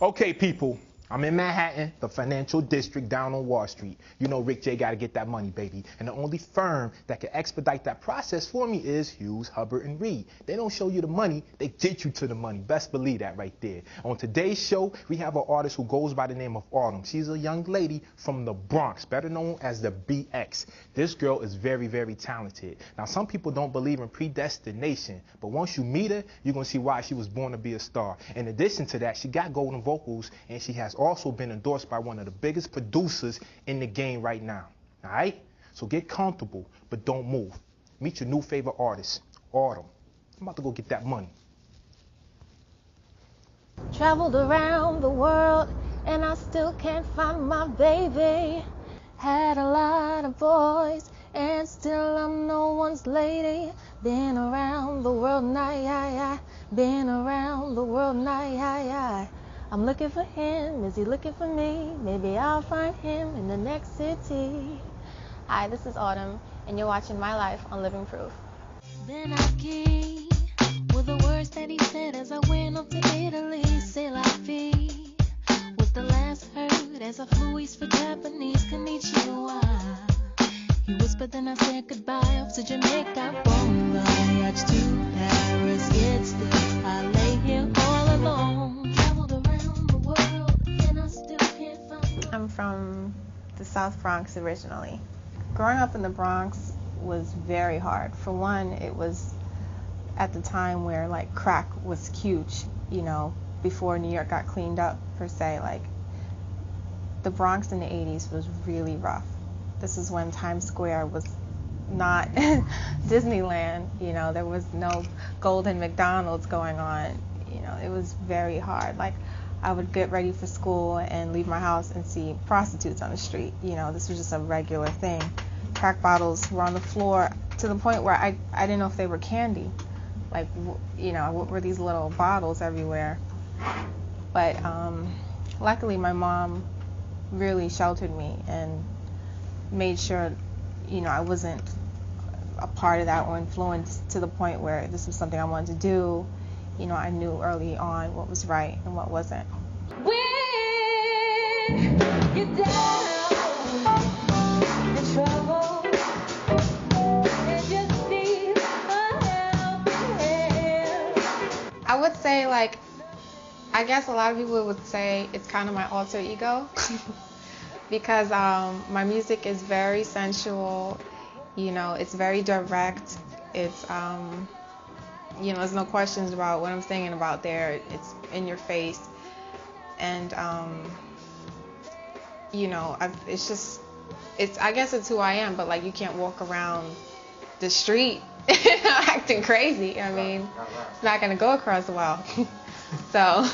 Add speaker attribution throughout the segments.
Speaker 1: Okay, people, I'm in Manhattan, the financial district down on Wall Street. You know Rick J got to get that money, baby. And the only firm that can expedite that process for me is Hughes, Hubbard, and Reed. They don't show you the money, they get you to the money. Best believe that right there. On today's show, we have an artist who goes by the name of Autumn. She's a young lady from the Bronx, better known as the BX. This girl is very, very talented. Now, some people don't believe in predestination, but once you meet her, you're going to see why she was born to be a star. In addition to that, she got golden vocals, and she has also been endorsed by one of the biggest producers in the game right now. All right? So get comfortable, but don't move. Meet your new favorite artist, Autumn. I'm about to go get that money.
Speaker 2: Traveled around the world and I still can't find my baby. Had a lot of boys and still I'm no one's lady. Been around the world, I. Been around the world, I. I'm looking for him, is he looking for me? Maybe I'll find him in the next city. Hi, this is Autumn, and you're watching My Life on Living Proof.
Speaker 3: Then I came with the words that he said as I went up to Italy. C'est la vie was the last heard as I flew east for Japanese. Konnichiwa. He whispered, then I said goodbye off to Jamaica. Bon voyage to Paris, yet still I lay here all alone. Traveled around the world and I still can't find.
Speaker 2: I'm from the South Bronx originally. Growing up in the Bronx was very hard. For one, it was at the time where like crack was huge, you know, before New York got cleaned up per se. Like the Bronx in the 80s was really rough. This is when Times Square was not Disneyland, you know, there was no golden McDonald's going on, you know, it was very hard. Like I would get ready for school and leave my house and see prostitutes on the street, you know, this was just a regular thing. Crack bottles were on the floor to the point where I didn't know if they were candy. Like, you know, what were these little bottles everywhere? But luckily my mom really sheltered me and made sure, you know, I wasn't a part of that or influenced to the point where this was something I wanted to do. You know, I knew early on what was right and what wasn't.
Speaker 3: When you're down in trouble and just need a helping hand.
Speaker 2: I would say, like, I guess a lot of people would say it's kind of my alter ego because my music is very sensual, you know, it's very direct, it's, you know, there's no questions about what I'm singing about there, it's in your face, and, you know, I guess it's who I am, but like you can't walk around the street acting crazy. I mean, it's not gonna go across well. So.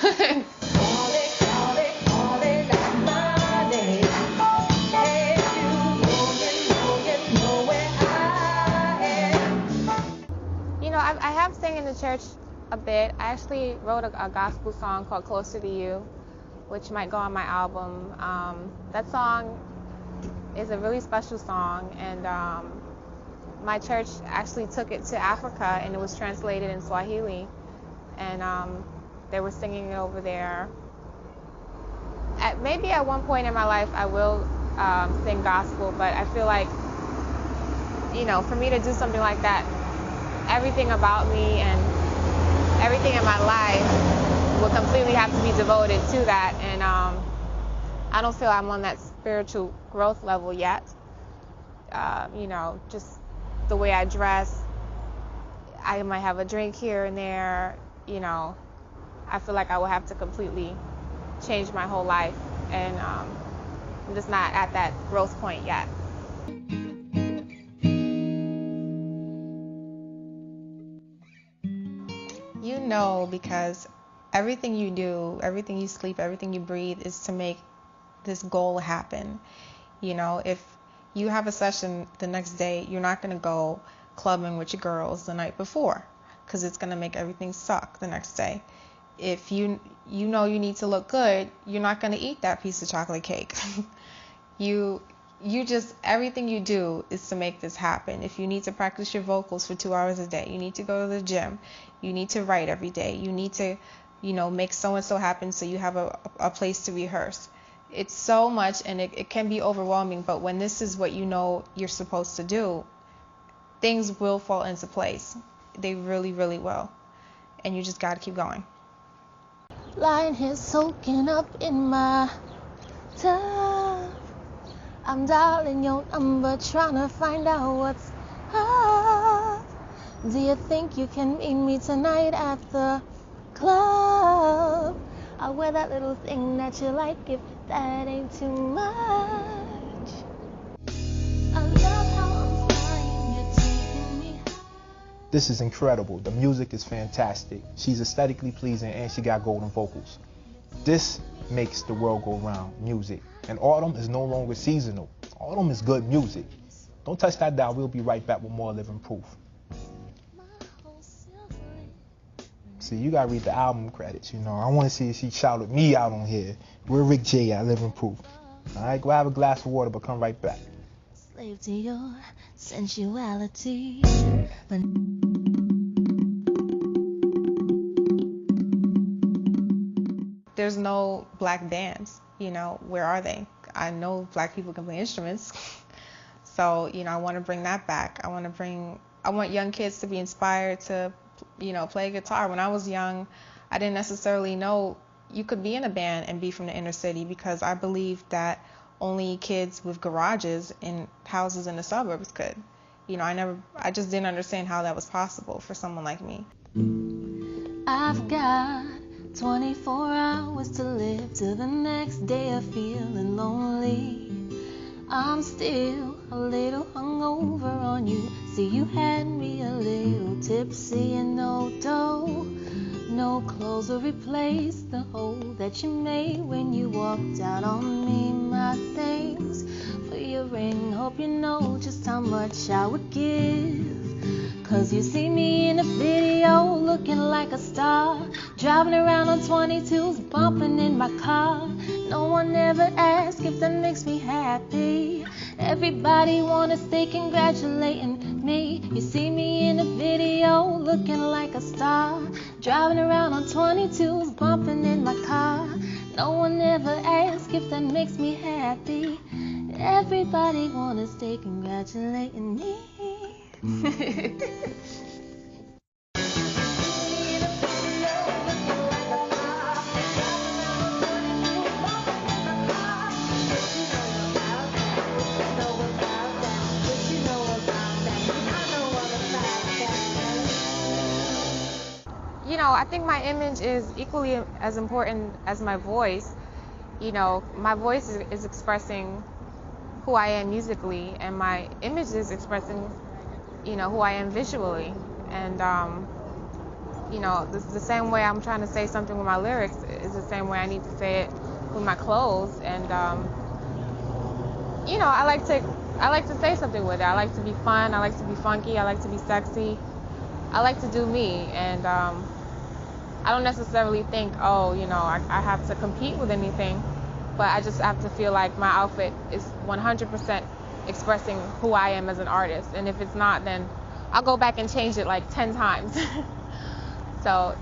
Speaker 2: You know, I have sang in the church a bit. I actually wrote a gospel song called Closer to You, which might go on my album. That song is a really special song, and my church actually took it to Africa, and it was translated in Swahili, and they were singing it over there. Maybe at one point in my life I will sing gospel, but I feel like, you know, for me to do something like that, everything about me and everything in my life will completely have to be devoted to that, and I don't feel I'm on that spiritual growth level yet. You know, just the way I dress, I might have a drink here and there, you know, I feel like I will have to completely change my whole life, and I'm just not at that growth point yet. You know, because everything you do, everything you sleep, everything you breathe is to make this goal happen. You know, if you have a session the next day, you're not going to go clubbing with your girls the night before because it's going to make everything suck the next day. If you know you need to look good, you're not going to eat that piece of chocolate cake. You just, everything you do is to make this happen. If you need to practice your vocals for 2 hours a day, you need to go to the gym, you need to write every day, you need to make so-and-so happen so you have a place to rehearse. It's so much, and it can be overwhelming, but when this is what you're supposed to do, things will fall into place. They really, really will. And you just got to keep going.
Speaker 3: Lying here soaking up in my tub. I'm dialing your number, trying to find out what's up. Do you think you can meet me tonight at the club? I'll wear that little thing that you like if that ain't too much. I love how I'm flying, you're taking me high.
Speaker 1: This is incredible. The music is fantastic. She's aesthetically pleasing and she got golden vocals. This makes the world go round, music. And autumn is no longer seasonal. Autumn is good music. Don't touch that dial. We'll be right back with more Living Proof. See, you gotta read the album credits, I want to see if she shouted me out on here. We're Rick J at Living Proof. Alright, grab a glass of water, but come right back.
Speaker 3: Slave to your sensuality.
Speaker 2: There's no black bands, where are they? I know black people can play instruments. So, I want to bring that back. I want young kids to be inspired to play guitar. When I was young, I didn't necessarily know you could be in a band and be from the inner city, because I believed that only kids with garages in houses in the suburbs could. I just didn't understand how that was possible for someone like me.
Speaker 3: I've got 24 hours to live till the next day of feeling lonely. I'm still a little hungover on you. See, you had me a little tipsy and no dough. No clothes will replace the hole that you made when you walked out on me. My thanks for your ring. Hope you know just how much I would give. 'Cause you see me in a video looking like a star, driving around on 22s, bumping in my car. No one ever asked if that makes me happy. Everybody wanna stay congratulating me. You see me in a video looking like a star, driving around on 22s, bumping in my car. No one ever asked if that makes me happy. Everybody wanna stay congratulating me.
Speaker 2: I think my image is equally as important as my voice. My voice is expressing who I am musically, and my image is expressing, who I am visually. And, the same way I'm trying to say something with my lyrics is the same way I need to say it with my clothes. And, I like to say something with it. I like to be fun. I like to be funky. I like to be sexy. I like to do me. And, I don't necessarily think, I have to compete with anything, but I just have to feel like my outfit is 100% expressing who I am as an artist. And if it's not, then I'll go back and change it like 10 times. So,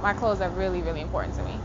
Speaker 2: my clothes are really, really important to me.